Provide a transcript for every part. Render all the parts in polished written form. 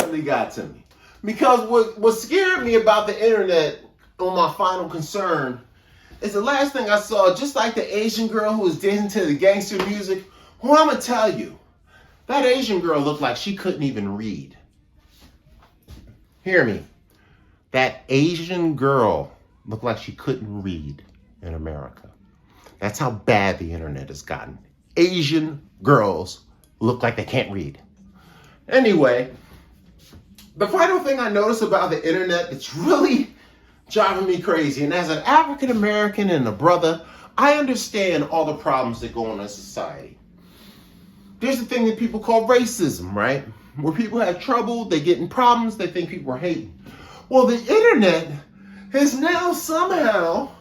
really got to me. Because what scared me about the internet on my final concern is the last thing I saw, just like the Asian girl who was dancing to the gangster music. Well, I'm going to tell you, that Asian girl looked like she couldn't even read. Hear me. That Asian girl looked like she couldn't read in America. That's how bad the internet has gotten. Asian girls look like they can't read. Anyway, the final thing I noticed about the internet that's really driving me crazy, and as an African American and a brother, I understand all the problems that go on in society. There's a thing that people call racism, right? Where people have trouble, they get in problems, they think people are hating. Well, the internet has now somehow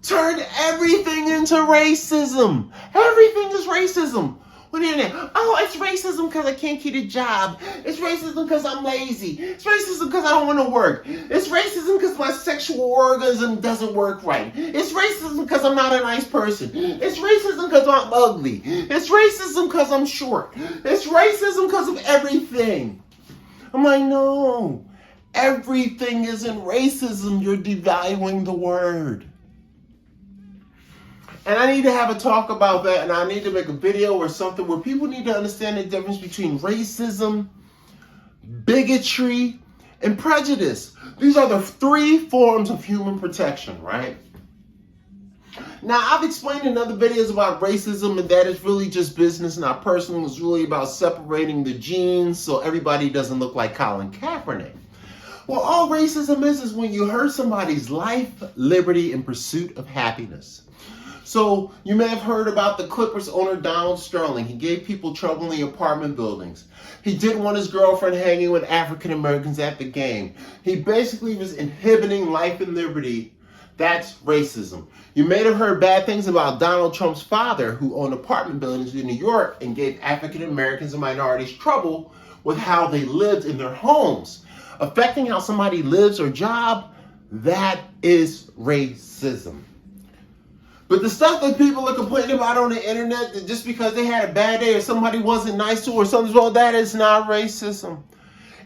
turned everything into racism. Everything is racism. On the internet, oh, it's racism because I can't keep a job. It's racism because I'm lazy. It's racism because I don't want to work. It's racism because my sexual organism doesn't work right. It's racism because I'm not a nice person. It's racism because I'm ugly. It's racism because I'm short. It's racism because of everything. I'm like, no, everything isn't racism. You're devaluing the word. And I need to have a talk about that, and I need to make a video or something where people need to understand the difference between racism, bigotry, and prejudice. These are the three forms of human protection, right? Now, I've explained in other videos about racism, and that is really just business, not personal. It's really about separating the genes so everybody doesn't look like Colin Kaepernick. Well, all racism is when you hurt somebody's life, liberty, and pursuit of happiness. So you may have heard about the Clippers owner Donald Sterling. He gave people trouble in the apartment buildings. He didn't want his girlfriend hanging with African Americans at the game. He basically was inhibiting life and liberty. That's racism. You may have heard bad things about Donald Trump's father, who owned apartment buildings in New York and gave African Americans and minorities trouble with how they lived in their homes, affecting how somebody lives or job. That is racism. But the stuff that people are complaining about on the internet, that just because they had a bad day or somebody wasn't nice to or something's wrong, that is not racism.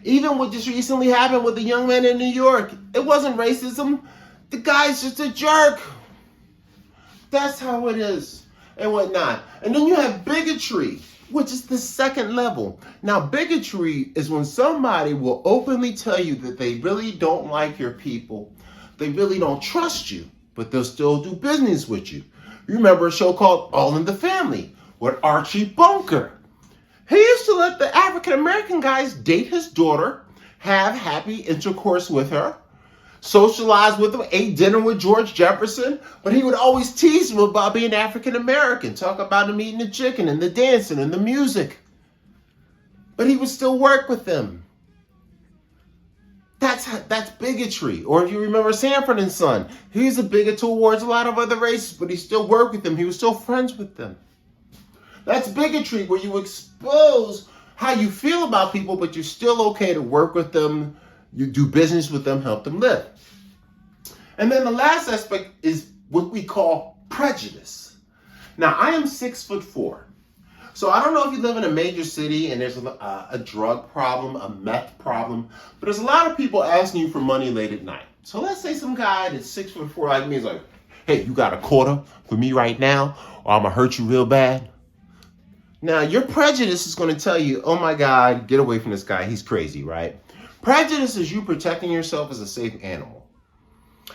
Even what just recently happened with the young man in New York, it wasn't racism. The guy's just a jerk. That's how it is and whatnot. And then you have bigotry, which is the second level. Now, bigotry is when somebody will openly tell you that they really don't like your people. They really don't trust you, but they'll still do business with you. You remember a show called All in the Family with Archie Bunker. He used to let the African American guys date his daughter, have happy intercourse with her, socialize with him, ate dinner with George Jefferson, but he would always tease him about being African American, talk about him eating the chicken and the dancing and the music. But he would still work with them. That's bigotry. Or if you remember Sanford and Son, he's a bigot towards a lot of other races, but he still worked with them. He was still friends with them. That's bigotry, where you expose how you feel about people, but you're still okay to work with them, you do business with them, help them live. And then the last aspect is what we call prejudice. Now, I am 6'4". So I don't know if you live in a major city and there's a drug problem, a meth problem, but there's a lot of people asking you for money late at night. So let's say some guy that's 6'4" like me is like, hey, you got a quarter for me right now, or I'm gonna hurt you real bad? Now, your prejudice is gonna tell you, oh my God, get away from this guy, he's crazy, right? Prejudice is you protecting yourself as a safe animal.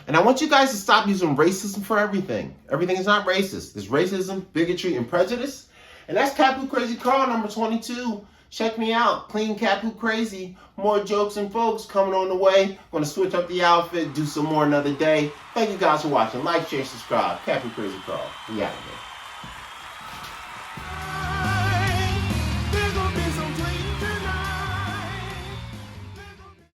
And I want you guys to stop using racism for everything. Everything is not racist. There's racism, bigotry, and prejudice. And that's Capu Crazy Carl, number 22. Check me out. Clean Capu Crazy. More jokes and folks coming on the way. Going to switch up the outfit, do some more another day. Thank you guys for watching. Like, share, subscribe. Capu Crazy Carl. We out of here.